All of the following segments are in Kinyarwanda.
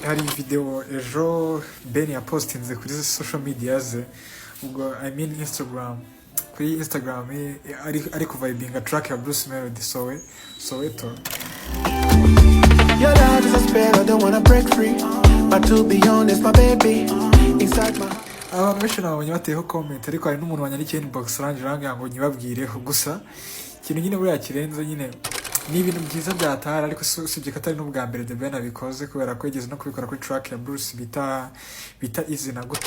hari video ejo Ben yapostinze kuri social media ze, ubwo I mean Instagram. Kuri Instagram ari kuvibinga track ya Bruce Mélodie-SOWE Soweto. Your love is a spell, I don't wanna break free, but to be honest, my baby, inside my abantu benshi nabonye bateyeho comment, ariko hari n'umuntu wanyandikiye inbox rangira ngo nyibabwireho. Gusa ikintu nyine buriya kirenze nyine ni ibintu byiza byatara, ariko usibye ko atari n'ubwa mbere The Ben abikoze, kubera ko yigeze no kubikora kuri track ya Bruce bita Easy na Gute.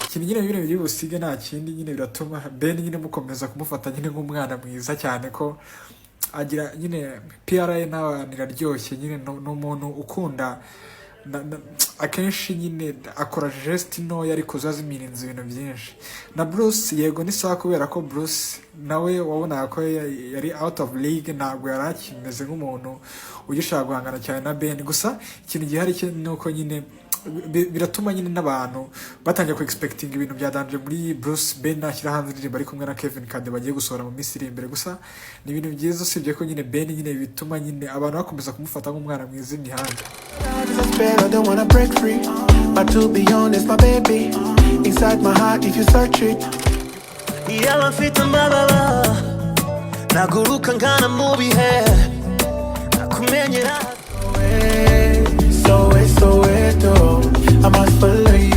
Ikintu nyine bino biri busige nta kindi nyine biratuma Ben nyine mukomeza kumufata nyine nk'umwana mwiza cyane, ko agira nyine PRA nawe niraryoshye nyine n'umuntu ukunda akenshi nyine akora geste ntoya ariko zazimirinze ibintu byinshi. Na Bruce yego ni sawa, kubera ko Bruce nawe wabona ko yari out of league, ntabwo yari akimeze nk'umuntu ugishaka guhangana cyane na Ben. Gusa ikintu gihari cyo nuko nyine biratuma nyine n'abantu batangiye ku expecting ibintu bya danje muri Bruce. Ben ashyira hanze indirimbo ari kumwe na Kevin Kade bagiye gusohora mu minsi iri imbere. Gusa ni ibintu byiza, usibye ko nyine Ben nyine bituma nyine abantu bakomeza kumufata nk'umwana mwiza imihanda. I don't wanna break free, but to be honest, my baby, inside my heart, if you search it, yaba mfite amababa naguruka nkana mu bihe nakumenyera Soweto, I must follow you.